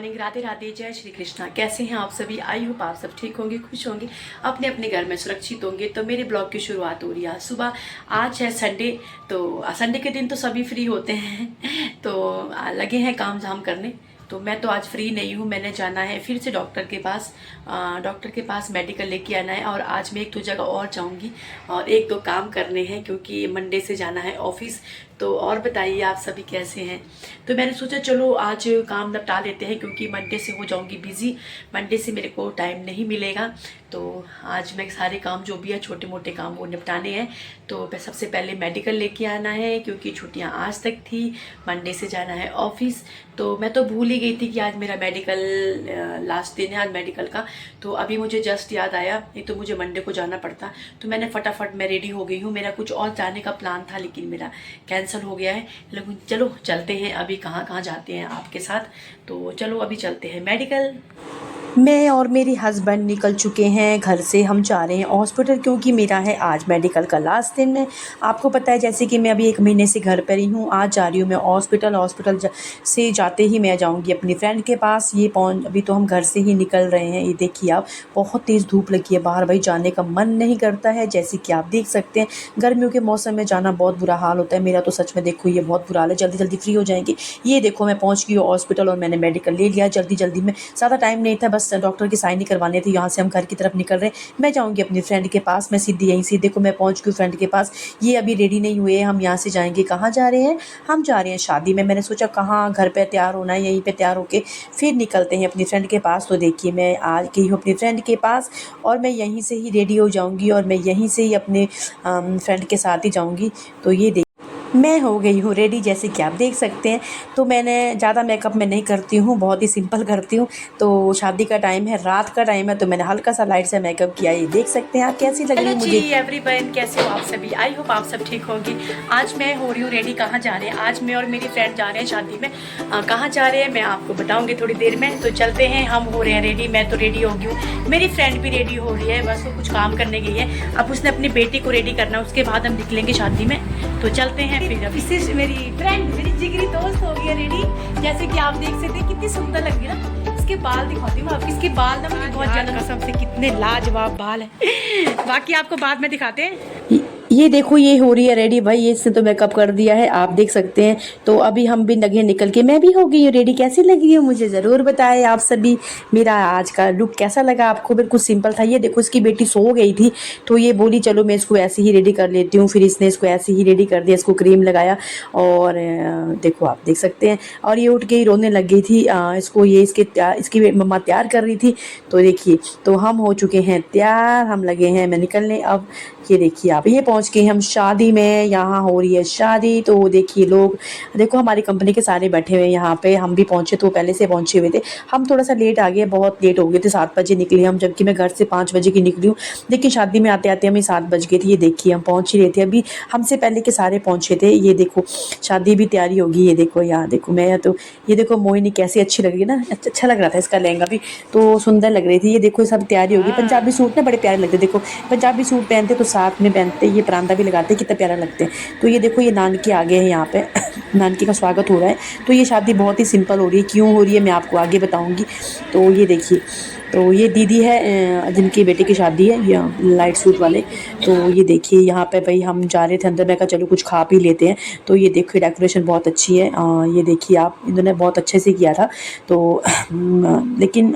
Morning, Radhe Radhe, जय श्री कृष्णा। कैसे हैं आप सभी? आई होप आप सब ठीक होंगे, खुश होंगे, अपने अपने घर में सुरक्षित होंगे। तो मेरे ब्लॉग की शुरुआत हो रही है सुबह। आज है संडे, तो संडे के दिन तो सभी फ्री होते हैं तो लगे हैं काम झाम करने। तो मैं तो आज फ्री नहीं हूँ, मैंने जाना है फिर से डॉक्टर के पास मेडिकल लेके आना है। और आज मैं एक दो जगह और जाऊँगी और एक दो काम करने हैं क्योंकि मंडे से जाना है ऑफिस। तो और बताइए आप सभी कैसे हैं? तो मैंने सोचा चलो आज काम निपटा लेते हैं क्योंकि मंडे से हो जाऊंगी बिज़ी। मंडे से मेरे को टाइम नहीं मिलेगा, तो आज मैं सारे काम जो भी है छोटे मोटे काम वो निपटाने हैं। तो सबसे पहले मेडिकल लेके आना है क्योंकि छुट्टियां आज तक थी, मंडे से जाना है ऑफिस। तो मैं तो भूल ही गई थी कि आज मेरा मेडिकल लास्ट दिन है आज मेडिकल का। तो अभी मुझे जस्ट याद आया, नहीं तो मुझे मंडे को जाना पड़ता। तो मैंने फटाफट मैं रेडी हो गई हूँ। मेरा कुछ और जाने का प्लान था लेकिन मेरा कैंसिल हो गया है। लेकिन चलो चलते हैं, अभी कहाँ कहाँ जाते हैं आपके साथ। तो चलो अभी चलते हैं मेडिकल। मैं और मेरे हस्बैंड निकल चुके हैं घर से। हम जा रहे हैं हॉस्पिटल क्योंकि मेरा है आज मेडिकल का लास्ट दिन है। आपको पता है जैसे कि मैं अभी 1 महीने से घर पर ही हूँ। आज जा रही हूँ मैं हॉस्पिटल से जाते ही मैं जाऊँगी अपनी फ्रेंड के पास। अभी तो हम घर से ही निकल रहे हैं। ये देखिए आप, बहुत तेज़ धूप लगी है बाहर, भाई जाने का मन नहीं करता है। जैसे कि आप देख सकते हैं गर्मियों के मौसम में जाना बहुत बुरा हाल होता है। मेरा तो सच में देखो ये बहुत बुरा हाल है। जल्दी जल्दी फ्री हो जाएंगे। ये देखो मैं पहुँच गई हूँ हॉस्पिटल और मैंने मेडिकल ले लिया जल्दी जल्दी में। ज़्यादा टाइम नहीं था, बस डॉक्टर की साइन ही करवाने थे। यहाँ से हम घर की तरफ निकल रहे हैं। मैं जाऊँगी अपनी फ्रेंड के पास। मैं सीधी यहीं से देखो मैं पहुँच गई फ्रेंड के पास। ये अभी रेडी नहीं हुए। हम यहाँ से जाएंगे, कहाँ जा रहे हैं? हम जा रहे हैं शादी में। मैंने सोचा कहाँ घर पे तैयार होना है, यहीं पे तैयार होके फिर निकलते हैं अपनी फ्रेंड के पास। तो देखिए मैं आ गई हूँ अपनी फ्रेंड के पास और मैं यहीं से ही रेडी हो जाऊँगी और मैं यहीं से ही अपने फ्रेंड के साथ ही जाऊँगी। तो ये मैं हो गई हूँ रेडी, जैसे कि आप देख सकते हैं। तो मैंने ज़्यादा मेकअप मैं नहीं करती हूँ, बहुत ही सिंपल करती हूँ। तो शादी का टाइम है, रात का टाइम है, तो मैंने हल्का सा लाइट से मेकअप किया। ये देख सकते हैं आप कैसी लग रही है मुझे। एवरीवन, कैसे हो आप सभी? आई होप आप सब ठीक होंगे। आज मैं हो रही हूँ रेडी। कहाँ जा रहे हैं? आज मैं और मेरी फ्रेंड जा रहे हैं शादी में। कहाँ जा रहे हैं मैं आपको बताऊँगी थोड़ी देर में। तो चलते हैं, हम हो रहे हैं रेडी। मैं तो रेडी हो गई हूँ, मेरी फ्रेंड भी रेडी हो रही है, बस वो कुछ काम करने गई है। अब उसने अपनी बेटी को रेडी करना है, उसके बाद हम निकलेंगे शादी में। तो चलते हैं फिर। अभी मेरी फ्रेंड, मेरी जिगरी दोस्त हो गई है रेडी। जैसे कि आप देख सकते हैं कितनी सुंदर लग रही है ना। इसके बाल दिखाती हूँ आपको। इसके बाल ना मुझे बहुत ज्यादा कसम से कितने लाजवाब बाल है। बाकी आपको बाद में दिखाते हैं। ये देखो ये हो रही है रेडी भाई। ये इसने तो मेकअप कर दिया है, आप देख सकते हैं। तो अभी हम भी लगे निकल के। मैं भी हो गई हूँ रेडी। कैसी लग रही हूँ मुझे ज़रूर बताएं आप सभी। मेरा आज का लुक कैसा लगा आपको? बिल्कुल सिंपल था। ये देखो इसकी बेटी सो गई थी तो ये बोली चलो मैं इसको ऐसे ही रेडी कर लेती हूँ। फिर इसने इसको ऐसे ही रेडी कर दिया, इसको क्रीम लगाया और देखो आप देख सकते हैं। और ये उठ के रोने लग गई थी। इसको ये इसकी मम्मा तैयार कर रही थी। तो देखिए, तो हम हो चुके हैं तैयार, हम लगे हैं मैं निकलने। अब ये देखिए आप, ये पहुंच गए हम शादी में। यहाँ हो रही है शादी। तो देखिए लोग, देखो हमारी कंपनी के सारे बैठे हुए हैं यहाँ पे। हम भी पहुंचे तो पहले से पहुंचे हुए थे। हम थोड़ा सा लेट आ गए, बहुत लेट हो गए थे। 7 बजे निकले हम, जबकि मैं घर से 5 बजे की निकली हूँ। लेकिन शादी में आते आते हमें 7 बज गए थे। ये देखिए हम पहुँच ही रहे थे, अभी हमसे पहले के सारे पहुँचे थे। ये देखो शादी भी तैयारी होगी। ये देखो यहाँ देखो मैं तो, ये देखो मोहिनी कैसी अच्छी लग रही है ना। अच्छा लग रहा था, इसका लहंगा भी तो सुंदर लग रही थी। ये देखो सब तैयारी होगी। पंजाबी सूट ना बड़े प्यारे लगते। देखो पंजाबी सूट पहनते तो साथ में पहनते, ये परांदा भी लगाते, कितना प्यारा लगते हैं। तो ये देखो ये नानकी आ गए हैं यहाँ पे। नानकी का स्वागत हो रहा है। तो ये शादी बहुत ही सिंपल हो रही है। क्यों हो रही है मैं आपको आगे बताऊंगी। तो ये देखिए, तो ये दीदी है जिनकी बेटे की शादी है, ये लाइट सूट वाले। तो ये देखिए यहाँ पे भाई हम जा रहे थे अंदर। मैं कहा चलो कुछ खा पी लेते हैं। तो ये देखिए डेकोरेशन बहुत अच्छी है। ये देखिए आप, इन्होंने बहुत अच्छे से किया था। तो लेकिन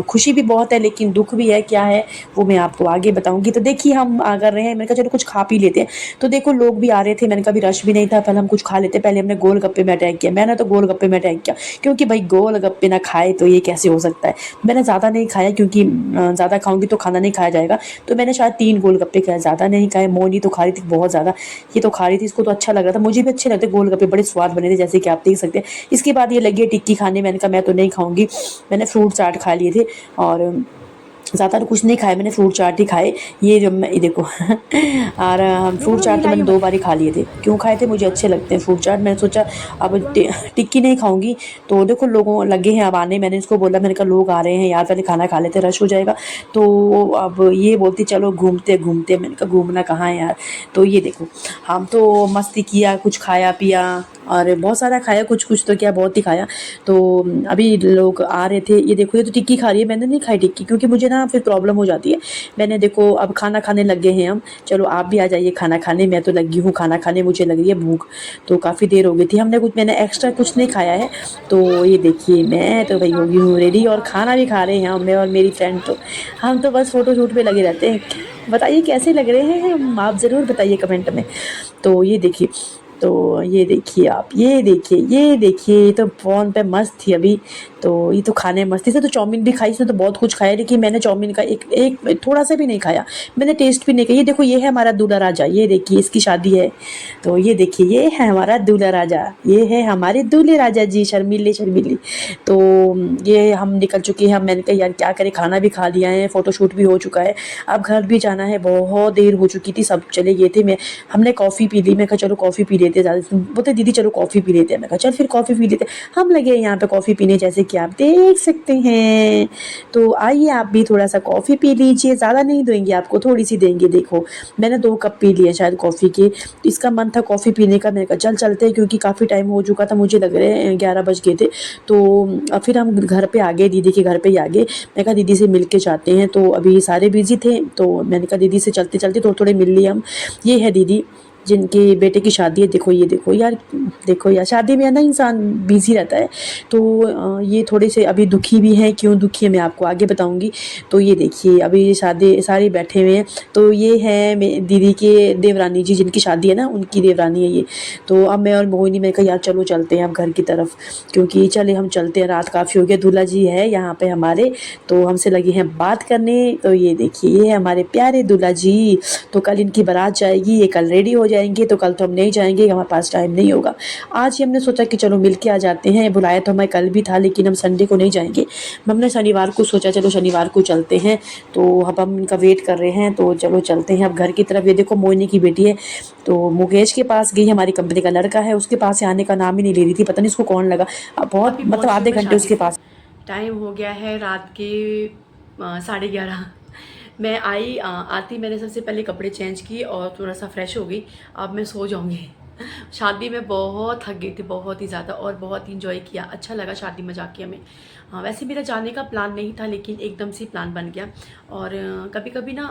खुशी भी बहुत है लेकिन दुख भी है। क्या है वो मैं आपको आगे बताऊंगी। तो देखिए हम आ कर रहे हैं। मैंने कहा चलो कुछ खा पी लेते हैं। तो देखो लोग भी आ रहे थे। मैंने कहा भी रश भी नहीं था, पहले हम कुछ खा लेते। पहले हमने गोलगप्पे में अटैक किया। मैंने तो गोलगप्पे में अटैक किया क्योंकि भाई गोलगप्पे ना खाए तो ये कैसे हो सकता है। मैंने ज़्यादा नहीं खाया क्योंकि ज़्यादा खाऊंगी तो खाना नहीं खाया जाएगा। तो मैंने शायद 3 गोलगप्पे खाए, ज़्यादा नहीं खाए। मोनी तो खा रही थी बहुत ज़्यादा, ये तो खा रही थी। इसको तो अच्छा लग रहा था, मुझे भी अच्छे लगते गोलगप्पे, बड़े स्वाद बने थे जैसे कि आप देख सकते हैं। इसके बाद ये लगी है टिक्की खाने। मैंने कहा मैं तो नहीं खाऊंगी। मैंने फ्रूट चाट खा लिए थे और ज़्यादा तो कुछ नहीं खाया मैंने, फ्रूट चाट ही खाए। ये जो मैं ये देखो और फ्रूट चाट तो मैंने 2 बार ही खा लिए थे। क्यों खाए थे, मुझे अच्छे लगते हैं फ्रूट चाट। मैंने सोचा अब टिक्की नहीं खाऊंगी, तो देखो लोगों लगे हैं अब आने। मैंने इसको बोला, मैंने कहा लोग आ रहे हैं यार, पहले खाना खा लेते, रश हो जाएगा। तो अब ये बोलती चलो घूमते घूमते। मैंने कहा घूमना कहाँ है यार। तो ये देखो हम तो मस्ती किया, कुछ खाया पिया और बहुत सारा खाया, कुछ कुछ तो क्या बहुत ही खाया। तो अभी लोग आ रहे थे। ये देखो ये तो टिक्की खा रही है, मैंने नहीं खाई टिक्की क्योंकि मुझे ना फिर प्रॉब्लम हो जाती है। मैंने देखो अब खाना खाने लग गए हैं हम। चलो आप भी आ जाइए खाना खाने, मैं तो लगी हूँ खाना खाने, मुझे लग रही है भूख। तो काफ़ी देर हो गई थी, हमने कुछ मैंने एक्स्ट्रा कुछ नहीं खाया है। तो ये देखिए मैं तो भाई हो गई हूँ रेडी और खाना भी खा रहे हैं हम, मैं और मेरी फ्रेंड। तो हम तो बस फ़ोटो शूट पे लगे रहते हैं। बताइए कैसे लग रहे हैं हम, आप ज़रूर बताइए कमेंट में। तो ये देखिए, तो ये देखिए आप, ये देखिए ये तो फ़ोन पे मस्त थी अभी। तो ये तो खाने में मस्त थी। इसने तो चाउमीन भी खाई, इसने तो बहुत कुछ खाया, लेकिन मैंने चाउमीन का एक एक थोड़ा सा भी नहीं खाया। मैंने टेस्ट भी नहीं किया। ये देखो ये है हमारा दूल्हा राजा, ये देखिए इसकी शादी है। तो ये देखिए ये है हमारा दूल्हा राजा, ये है हमारे दूल्हे राजा जी, शर्मीले शर्मीले। तो ये हम निकल चुके हैं। मैंने कहा यार क्या करें, खाना भी खा लिया है, फ़ोटोशूट भी हो चुका है, अब घर भी जाना है। बहुत देर हो चुकी थी, सब चले गए थे। हमने कॉफ़ी पी ली। मैं कहा चलो कॉफ़ी पी लेते, ज़्यादा बोलते दीदी चलो कॉफ़ी पी लेते हैं। मैं कहा चल फिर कॉफ़ी पी लेते। हम लगे यहाँ पे कॉफ़ी पीने, जैसे कि आप देख सकते हैं। तो आइए आप भी थोड़ा सा कॉफ़ी पी लीजिए, ज़्यादा नहीं देंगे आपको, थोड़ी सी देंगे। देखो मैंने 2 कप पी लिए शायद कॉफ़ी के। तो इसका मन था कॉफ़ी पीने का। मैंने कहा चल चलते हैं, क्योंकि काफ़ी टाइम हो चुका था, मुझे लग रहे हैं 11 बज गए थे। तो फिर हम घर पे आ गए, दीदी के घर पे ही आ गए। मैं कहा दीदी से मिल के जाते हैं। तो अभी सारे बिजी थे, तो मैंने कहा दीदी से चलते चलते थोड़े थोड़े मिल लिए हम। ये है दीदी जिनके बेटे की शादी है। देखो यार, देखो यार शादी में है ना इंसान बिजी रहता है। तो ये थोड़े से अभी दुखी भी हैं। क्यों दुखी है मैं आपको आगे बताऊंगी। तो ये देखिए अभी ये शादी सारे बैठे हुए हैं। तो ये है दीदी के देवरानी जी, जिनकी शादी है ना, उनकी देवरानी है ये। तो अब मैं और मोहिनी, मैं कहा यार चलो चलते हैं अब घर की तरफ, क्योंकि चले हम चलते हैं, रात काफ़ी हो गया। दूल्हा जी है यहाँ पे हमारे, तो हमसे लगे हैं बात करने। तो ये देखिए ये है हमारे प्यारे दूल्हा जी। तो कल इनकी बारात जाएगी, ये कल रेडी हो जाएंगे। तो कल तो हम नहीं जाएंगे, हमारे पास टाइम नहीं होगा। आज ही हमने सोचा कि चलो मिल के आ जाते हैं। बुलाया तो हमें कल भी था, लेकिन हम संडे को नहीं जाएंगे। हमने शनिवार को सोचा चलो शनिवार को चलते हैं। तो अब हम इनका वेट कर रहे हैं, तो चलो चलते हैं अब घर की तरफ। ये देखो मोहिनी की बेटी है, तो मुकेश के पास गई, हमारी कंपनी का लड़का है, उसके पास से आने का नाम ही नहीं ले रही थी, पता नहीं उसको कौन लगा। अब बहुत अभी मतलब पहुंची हूँ आधे मैं घंटे शादी उसके से। पास। टाइम हो गया है रात के 11:30। मैं आई आती मैंने सबसे पहले कपड़े चेंज किए और थोड़ा सा फ्रेश हो गई। अब मैं सो जाऊंगी। शादी में बहुत थक गई थी, बहुत ही ज़्यादा, और बहुत ही इंजॉय किया। अच्छा लगा शादी में जाके हमें। हाँ वैसे मेरा जाने का प्लान नहीं था, लेकिन एकदम से प्लान बन गया। और कभी कभी ना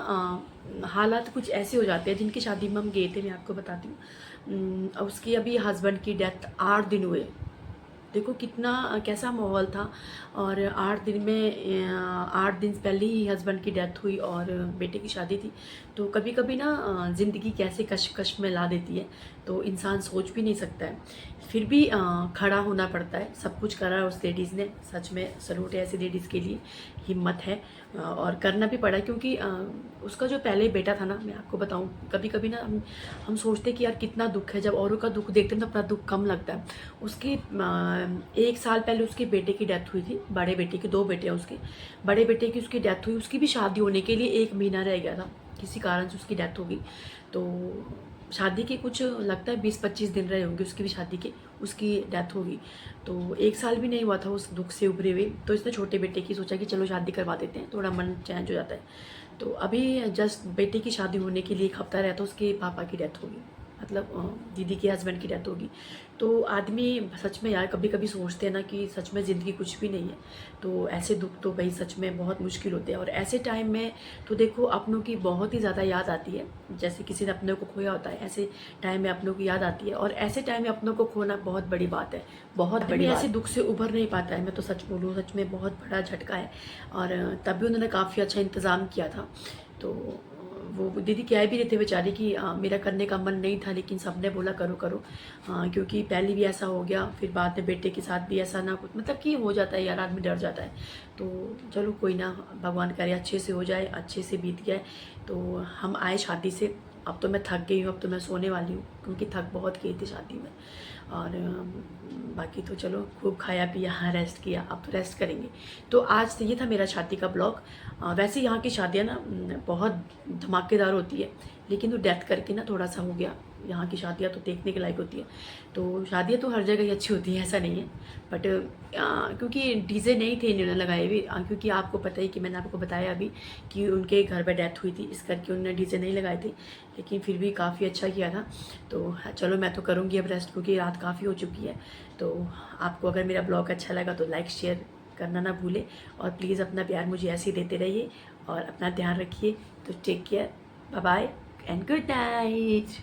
हालात कुछ ऐसे हो जाते हैं। जिनकी शादी में हम गए थे, मैं आपको बताती हूँ। उसकी अभी हस्बैंड की डेथ 8 दिन हुए। देखो कितना कैसा माहौल था। और 8 दिन में 8 दिन पहले ही हस्बैंड की डेथ हुई और बेटे की शादी थी। तो कभी कभी ना ज़िंदगी कैसे कशमकश में ला देती है, तो इंसान सोच भी नहीं सकता है। फिर भी खड़ा होना पड़ता है। सब कुछ करा है उस लेडीज़ ने, सच में सलूट है ऐसी लेडीज़ के लिए, हिम्मत है। और करना भी पड़ा, क्योंकि उसका जो पहले बेटा था ना, मैं आपको बताऊं, कभी कभी ना हम सोचते कि यार कितना दुख है, जब औरों का दुख देखते हैं तो अपना दुख कम लगता है। उसकी 1 साल पहले उसके बेटे की डेथ हुई थी, बड़े बेटे की, 2 बेटे हैं उसके। बड़े बेटे की उसकी डेथ हुई, उसकी भी शादी होने के लिए 1 महीना रह गया था, किसी कारण से उसकी डेथ हो गई। तो शादी के कुछ लगता है 20-25 दिन रहे होंगे उसकी भी शादी के, उसकी डेथ हो गई। तो 1 साल भी नहीं हुआ था उस दुख से उभरे हुए। तो इसने छोटे बेटे की सोचा कि चलो शादी करवा देते हैं, थोड़ा मन चेंज हो जाता है। तो अभी जस्ट बेटे की शादी होने के लिए 1 हफ्ता रहता, उसके पापा की डेथ होगी, मतलब दीदी के हस्बैंड की डेथ होगी। तो आदमी सच में यार कभी कभी सोचते हैं ना कि सच में ज़िंदगी कुछ भी नहीं है। तो ऐसे दुख तो भाई सच में बहुत मुश्किल होते हैं। और ऐसे टाइम में तो देखो अपनों की बहुत ही ज़्यादा याद आती है। जैसे किसी ने अपनों को खोया होता है, ऐसे टाइम में अपनों की याद आती है। और ऐसे टाइम में अपनों को खोना बहुत बड़ी बात है, बहुत बड़ी बात। ऐसे दुख से उभर नहीं पाता है, मैं तो सच बोलूँ, सच में बहुत बड़ा झटका है। और तभी उन्होंने काफ़ी अच्छा इंतज़ाम किया था। तो वो दीदी कह भी रहे थे बेचारी कि मेरा करने का मन नहीं था, लेकिन सबने बोला करो करो। क्योंकि पहले भी ऐसा हो गया, फिर बाद में बेटे के साथ भी ऐसा ना कुछ, मतलब कि हो जाता है यार, आदमी डर जाता है। तो चलो कोई ना, भगवान करे अच्छे से हो जाए, अच्छे से बीत जाए। तो हम आए शादी से, अब तो मैं थक गई हूँ, अब तो मैं सोने वाली हूँ क्योंकि थक बहुत गई थी शादी में। और बाकी तो चलो खूब खाया पिया, हाँ रेस्ट किया, अब तो रेस्ट करेंगे। तो आज ये था मेरा शादी का ब्लॉग। वैसे यहाँ की शादियाँ ना बहुत धमाकेदार होती है, लेकिन वो डेथ करके ना थोड़ा सा हो गया। यहाँ की शादियाँ तो देखने के लायक होती है। तो शादियाँ तो हर जगह ही अच्छी होती हैं, ऐसा नहीं है, बट क्योंकि डीजे नहीं थे इन्होंने लगाए हुए, क्योंकि आपको पता ही कि मैंने आपको बताया अभी कि उनके घर पे डेथ हुई थी, इस करके उन्होंने डीजे नहीं लगाए थे, लेकिन फिर भी काफ़ी अच्छा किया था। तो चलो मैं तो करूँगी अब रेस्ट, क्योंकि रात काफ़ी हो चुकी है। तो आपको अगर मेरा ब्लॉग अच्छा लगा तो लाइक शेयर करना ना भूलें, और प्लीज़ अपना प्यार मुझे ऐसे ही देते रहिए और अपना ध्यान रखिए। तो take care, bye bye and good night.